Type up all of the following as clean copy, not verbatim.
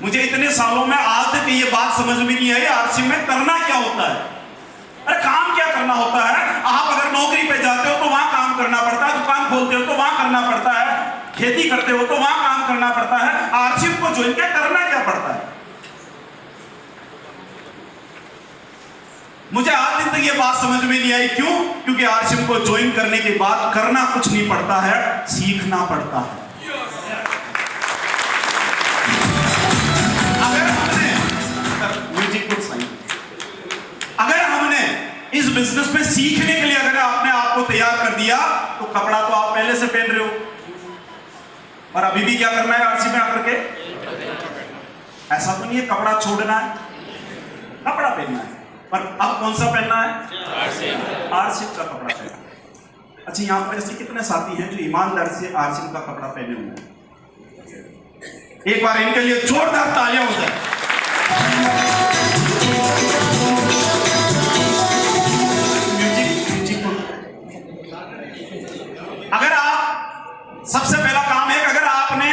मुझे इतने सालों में आज तक ये बात समझ में नहीं आई आरसीएम में करना क्या होता है। अरे काम क्या करना होता है? आप अगर नौकरी पे जाते हो तो वहां काम करना पड़ता है, दुकान खोलते हो तो वहां करना पड़ता है, खेती करते हो तो वहां काम करना पड़ता है। आरसीएम को ज्वाइन क्या करना क्या पड़ता है? मुझे आज दिन तक ये बात समझ में नहीं आई। क्यों? क्योंकि आरसीएम को ज्वाइन करने के बाद करना कुछ नहीं पड़ता है, सीखना पड़ता है। अगर हमने इस बिजनेस में सीखने के लिए अगर आपने आपको तैयार कर दिया तो कपड़ा तो आप पहले से पहन रहे हो, और अभी भी क्या करना है आरसीएम में आकर के? ऐसा तो नहीं है कपड़ा छोड़ना है, कपड़ा पहनना है। पर अब कौन सा पहनना है? आरसीएम का कपड़ा पहनना है। अच्छा, यहां पर ऐसे कितने साथी हैं जो ईमानदारी से आरसीएम का कपड़ा पहने हुए हैं? एक बार इनके लिए जोरदार तालियां हो जाए। अगर आप, सबसे पहला काम है, अगर आपने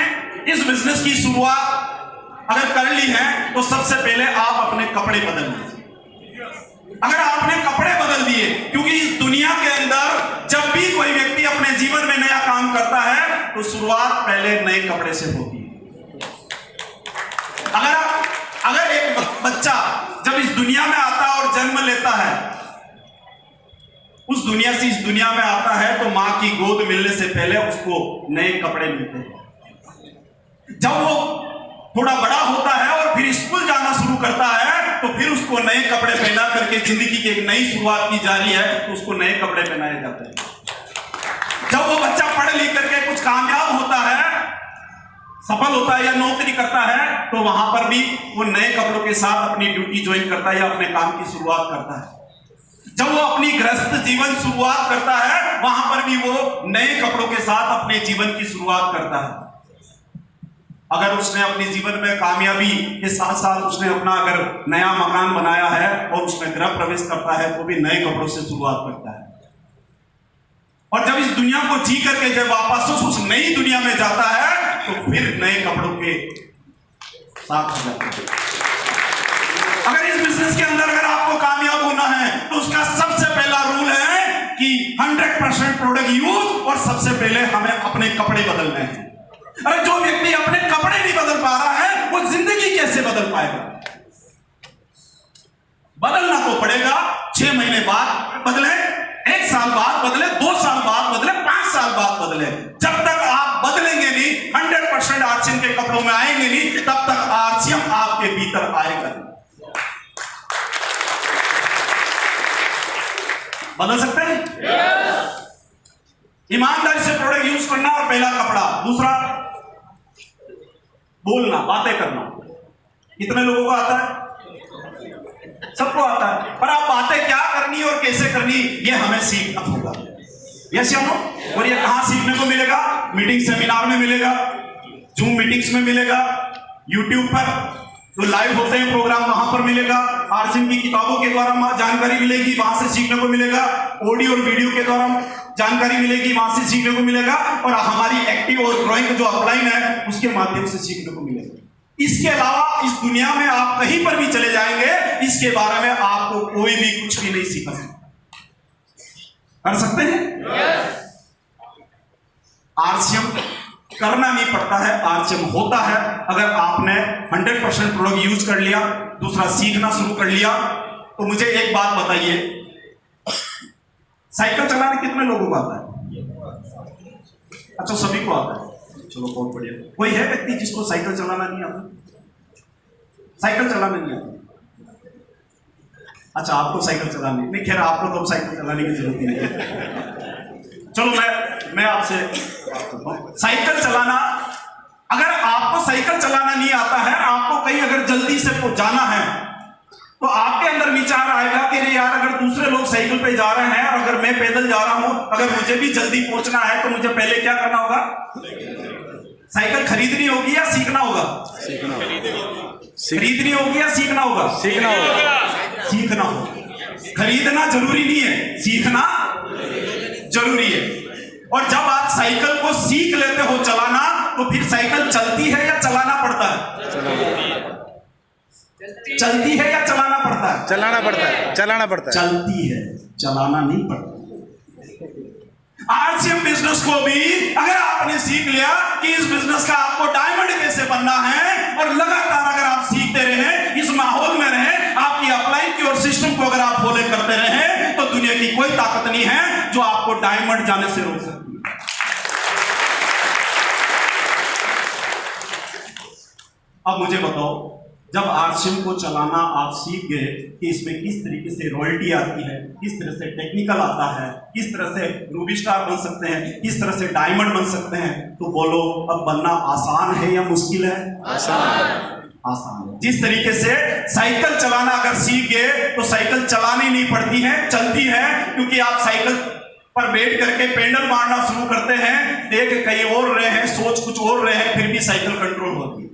इस बिजनेस की शुरुआत अगर कर ली है तो सबसे पहले आप अपने कपड़े बदल लीजिए। अगर आपने कपड़े बदल दिए, क्योंकि इस दुनिया के अंदर जब भी कोई व्यक्ति अपने जीवन में नया काम करता है तो शुरुआत पहले नए कपड़े से होती है। अगर एक बच्चा जब इस दुनिया में आता है और जन्म लेता है, उस दुनिया से इस दुनिया में आता है तो मां की गोद मिलने से पहले उसको नए कपड़े मिलते हैं। जब वो थोड़ा बड़ा होता है और फिर स्कूल जाना शुरू करता है तो फिर उसको नए कपड़े पहना करके जिंदगी की एक नई शुरुआत की जा रही है तो उसको नए कपड़े पहनाए जाते हैं। जब वो बच्चा पढ़ लिख करके कुछ कामयाब होता है, सफल होता है या नौकरी करता है तो वहां पर भी वो नए कपड़ों के साथ अपनी ड्यूटी ज्वाइन करता है या अपने काम की शुरुआत करता है। जब वो अपनी गृहस्थ जीवन शुरुआत करता है वहां पर भी वो नए कपड़ों के साथ अपने जीवन की शुरुआत करता है। अगर उसने अपने जीवन में कामयाबी के साथ साथ उसने अपना अगर नया मकान बनाया है और उसमें गृह प्रवेश करता है तो भी नए कपड़ों से शुरुआत करता है। और जब इस दुनिया को जी करके जब वापस उस नई दुनिया में जाता है तो फिर नए कपड़ों के साथ हो जाता है। अगर इस बिजनेस के अंदर अगर आपको कामयाब होना है तो उसका सबसे पहला रूल है कि 100% प्रोडक्ट यूज, और सबसे पहले हमें अपने कपड़े बदलने हैं। अरे जो व्यक्ति अपने कपड़े नहीं बदल पा रहा है वो जिंदगी कैसे बदल पाएगा? बदलना तो पड़ेगा। 6 महीने बाद बदले, 1 साल बाद बदले, 2 साल बाद बदले, 5 साल बाद बदले। जब तक आप बदलेंगे नहीं, 100% आरसीएम के कपड़ों में आएंगे नहीं, तब तक आरसीएम आपके भीतर आएगा नहीं। बदल सकते हैं? ईमानदारी से प्रोडक्ट यूज करना और पहला कपड़ा। दूसरा, बोलना, बातें करना। कितने लोगों को आता है? सबको आता है, पर आप बातें क्या करनी और कैसे करनी ये हमें सीखना होगा। यस या नो? और ये कहां सीखने को मिलेगा? मीटिंग सेमिनार में मिलेगा, जूम मीटिंग्स में मिलेगा, यूट्यूब पर जो लाइव होते हैं प्रोग्राम वहां पर मिलेगा, आरसीएम की किताबों के द्वारा जानकारी मिलेगी, वहां से सीखने को मिलेगा, ऑडियो और वीडियो के द्वारा जानकारी मिलेगी, वहां से सीखने को मिलेगा, और हमारी एक्टिव और ड्राइंग जो अपलाइन है उसके माध्यम से सीखने को मिलेगा। इसके अलावा इस दुनिया में आप कहीं पर भी चले जाएंगे, इसके बारे में आपको कोई भी कुछ भी नहीं सीखा कर सकते हैं। आरसीएम करना नहीं पड़ता है, आरसीएम होता है अगर आपने 100% प्रोडक्ट यूज कर लिया, दूसरा सीखना शुरू कर लिया। तो मुझे एक बात बताइए, साइकिल चलाने कितने लोगों को आता है? अच्छा, सभी को आता है। चलो बहुत बढ़िया। कोई है व्यक्ति जिसको साइकिल चलाना नहीं आता? साइकिल चलाना नहीं आता? अच्छा, आपको साइकिल चलानी नहीं, खैर आपको तो साइकिल चलाने की जरूरत नहीं है। चलो मैं आपसे साइकिल चलाना, अगर आपको साइकिल चलाना नहीं आता है, आपको कहीं अगर जल्दी से जाना है तो आपके अंदर विचार आएगा कि नहीं यार, अगर दूसरे लोग साइकिल पे जा रहे हैं और अगर मैं पैदल जा रहा हूं, अगर मुझे भी जल्दी पहुंचना है तो मुझे पहले क्या करना होगा? साइकिल खरीदनी होगी या सीखना होगा? खरीदनी होगी या सीखना होगा? सीखना होगा। खरीदना जरूरी नहीं है, सीखना जरूरी है। और जब आप साइकिल को सीख लेते हो चलाना तो फिर साइकिल चलती है या चलाना पड़ता है? चलती है या चलाना पड़ता है? चलाना पड़ता है, चलाना पड़ता है। चलती है, चलाना नहीं पड़ता। आरसीएम बिजनेस को भी अगर आपने सीख लिया कि इस बिजनेस का आपको डायमंड कैसे बनना है, और लगातार अगर आप सीखते रहे, इस माहौल में रहे, आपकी अपलाइन की और सिस्टम को अगर आप फॉलो करते रहे, तो दुनिया की कोई ताकत नहीं है जो आपको डायमंड जाने से रोक सकती है। अब मुझे बताओ, जब आरसीएम को चलाना आप सीख गए कि इसमें किस तरीके से रॉयल्टी आती है, किस तरह से टेक्निकल आता है, किस तरह से रूबी स्टार बन सकते हैं, किस तरह से डायमंड बन सकते हैं, तो बोलो अब बनना आसान है या मुश्किल है? आसान है। जिस तरीके से साइकिल चलाना अगर सीख गए तो साइकिल चलानी नहीं पड़ती है, चलती है, क्योंकि आप साइकिल पर बैठ करके पेडल मारना शुरू करते हैं, देख कहीं और रहे हैं, सोच कुछ और रहे हैं, फिर भी साइकिल कंट्रोल होती है।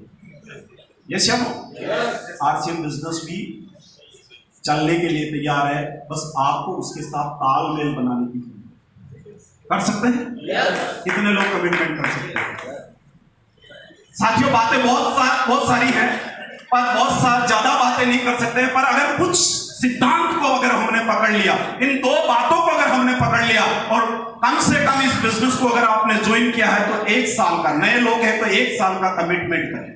यस या नो? आरसीएम बिजनेस भी चलने के लिए तैयार है, बस आपको उसके साथ तालमेल बनाने की जरूरत है। कर सकते हैं? कितने लोग कमिटमेंट कर सकते हैं? साथियों, बातें बहुत सारी हैं, पर बहुत ज्यादा बातें नहीं कर सकते हैं, पर अगर कुछ सिद्धांत को अगर हमने पकड़ लिया, इन दो बातों को अगर हमने पकड़ लिया, और कम से कम इस बिजनेस को अगर आपने ज्वाइन किया है तो 1 साल का, नए लोग हैं तो 1 साल का कमिटमेंट करें।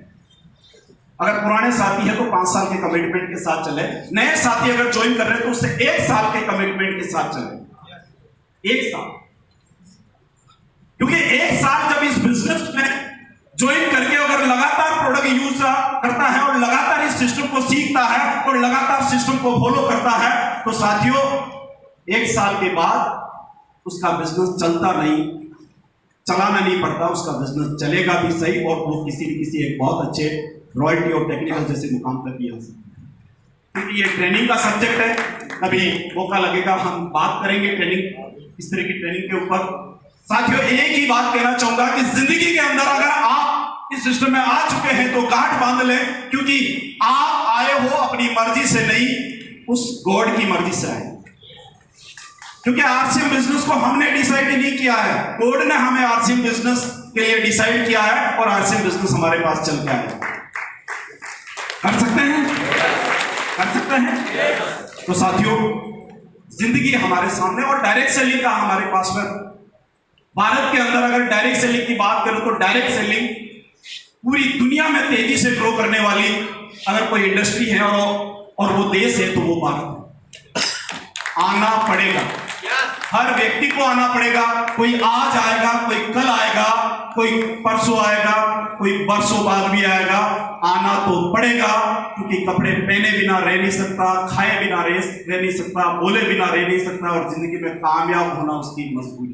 अगर पुराने साथी है तो 5 साल के कमिटमेंट के साथ चले, नए साथी अगर ज्वाइन कर रहे हैं तो उससे 1 साल के कमिटमेंट के साथ चले। 1 साल, क्योंकि 1 साल जब इस बिजनेस में ज्वाइन करके अगर लगातार प्रोडक्ट यूज करता है और लगातार इस सिस्टम को सीखता है और लगातार सिस्टम को फॉलो करता है, तो साथियों 1 साल के बाद उसका बिजनेस चलाना नहीं पड़ता, उसका बिजनेस चलेगा भी सही, और वो किसी एक बहुत अच्छे रॉयल्टी और टेक्निकल जैसे मुकाम तक भी आ सकते हैं। क्योंकि ये ट्रेनिंग का सब्जेक्ट है, कभी मौका लगेगा हम बात करेंगे ट्रेनिंग, इस तरह की ट्रेनिंग के ऊपर। साथियों, एक ही बात कहना चाहूंगा कि जिंदगी के अंदर अगर आप इस सिस्टम में आ चुके हैं तो गांठ बांध लें, क्योंकि आप आए हो अपनी मर्जी से नहीं, उस गॉड की मर्जी से आए। क्योंकि आरसीएम बिजनेस को हमने डिसाइड नहीं किया है, गॉड ने हमें आरसीएम बिजनेस के लिए डिसाइड किया है, और आरसीएम बिजनेस हमारे पास चल के आया। कर सकते हैं? कर सकते हैं? तो साथियों, जिंदगी हमारे सामने, और डायरेक्ट सेलिंग का हमारे पास में भारत के अंदर अगर डायरेक्ट सेलिंग की बात करें तो डायरेक्ट सेलिंग पूरी दुनिया में तेजी से ग्रो करने वाली अगर कोई इंडस्ट्री है और वो देश है तो वो भारत है। आना पड़ेगा, हर व्यक्ति को आना पड़ेगा। कोई आज आएगा, कोई कल आएगा, कोई परसों आएगा, कोई बरसों बाद भी आएगा, आना तो पड़ेगा, क्योंकि कपड़े पहने बिना रह नहीं सकता, खाए बिना रह नहीं सकता, बोले बिना रह नहीं सकता, और जिंदगी में कामयाब होना उसकी मजबूरी।